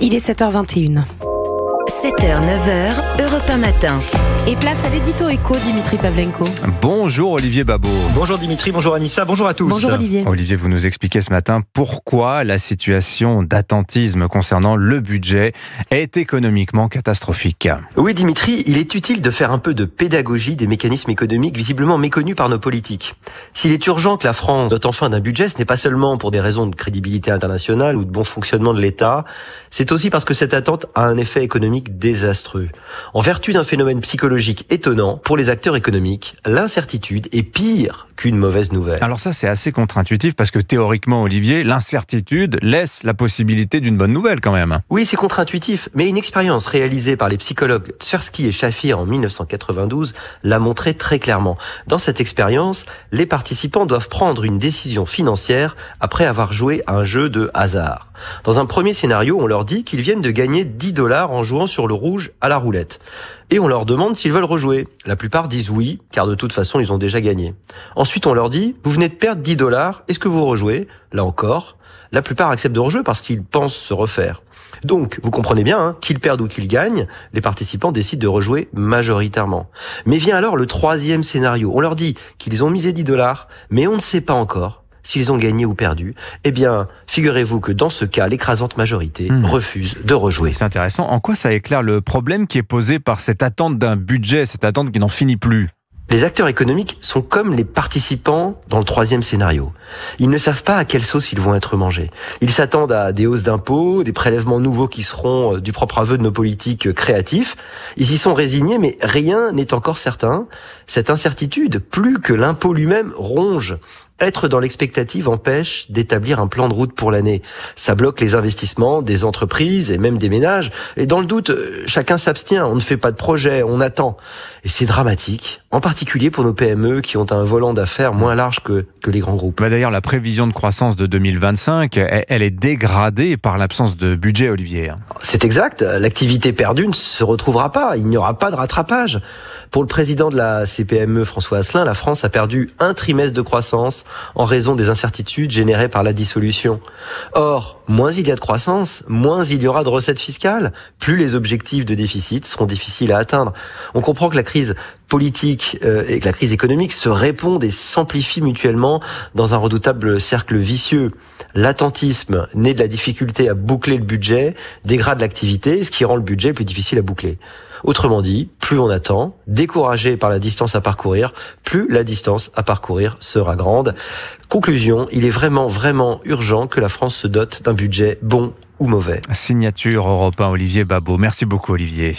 Il est 7h21. 7h, 9h, Europe 1 matin. Et place à l'édito éco, Dimitri Pavlenko. Bonjour Olivier Babot. Bonjour Dimitri, bonjour Anissa, bonjour à tous. Bonjour Olivier. Olivier, vous nous expliquez ce matin pourquoi la situation d'attentisme concernant le budget est économiquement catastrophique. Oui Dimitri, il est utile de faire un peu de pédagogie des mécanismes économiques visiblement méconnus par nos politiques. S'il est urgent que la France dote enfin d'un budget, ce n'est pas seulement pour des raisons de crédibilité internationale ou de bon fonctionnement de l'État, c'est aussi parce que cette attente a un effet économique désastreux. En vertu d'un phénomène psychologique étonnant, pour les acteurs économiques, l'incertitude est pire qu'une mauvaise nouvelle. Alors ça, c'est assez contre-intuitif parce que théoriquement, Olivier, l'incertitude laisse la possibilité d'une bonne nouvelle quand même. Oui, c'est contre-intuitif, mais une expérience réalisée par les psychologues Tversky et Shafir en 1992 l'a montré très clairement. Dans cette expérience, les participants doivent prendre une décision financière après avoir joué à un jeu de hasard. Dans un premier scénario, on leur dit qu'ils viennent de gagner 10 $ en jouant sur le rouge à la roulette. Et on leur demande s'ils veulent rejouer. La plupart disent oui, car de toute façon, ils ont déjà gagné. Ensuite, on leur dit, vous venez de perdre 10 $, est-ce que vous rejouez? Là encore, la plupart acceptent de rejouer parce qu'ils pensent se refaire. Donc, vous comprenez bien, qu'ils perdent ou qu'ils gagnent, les participants décident de rejouer majoritairement. Mais vient alors le troisième scénario. On leur dit qu'ils ont misé 10 $, mais on ne sait pas encore s'ils ont gagné ou perdu. Eh bien, figurez-vous que dans ce cas, l'écrasante majorité refuse de rejouer. C'est intéressant. En quoi ça éclaire le problème qui est posé par cette attente d'un budget, cette attente qui n'en finit plus ? Les acteurs économiques sont comme les participants dans le troisième scénario. Ils ne savent pas à quelle sauce ils vont être mangés. Ils s'attendent à des hausses d'impôts, des prélèvements nouveaux qui seront du propre aveu de nos politiques créatifs. Ils y sont résignés, mais rien n'est encore certain. Cette incertitude, plus que l'impôt lui-même, ronge. Être dans l'expectative empêche d'établir un plan de route pour l'année. Ça bloque les investissements des entreprises et même des ménages. Et dans le doute, chacun s'abstient, on ne fait pas de projet, on attend. Et c'est dramatique, en particulier pour nos PME qui ont un volant d'affaires moins large que les grands groupes. D'ailleurs, la prévision de croissance de 2025, elle est dégradée par l'absence de budget, Olivier. C'est exact, l'activité perdue ne se retrouvera pas, il n'y aura pas de rattrapage. Pour le président de la CPME, François Asselin, la France a perdu un trimestre de croissance en raison des incertitudes générées par la dissolution. Or, moins il y a de croissance, moins il y aura de recettes fiscales, plus les objectifs de déficit seront difficiles à atteindre. On comprend que la crise politique et que la crise économique se répondent et s'amplifient mutuellement dans un redoutable cercle vicieux. L'attentisme, né de la difficulté à boucler le budget, dégrade l'activité, ce qui rend le budget plus difficile à boucler. Autrement dit, plus on attend, découragé par la distance à parcourir, plus la distance à parcourir sera grande. Conclusion, il est vraiment urgent que la France se dote d'un budget bon ou mauvais. Signature Europe 1, Olivier Babot. Merci beaucoup, Olivier.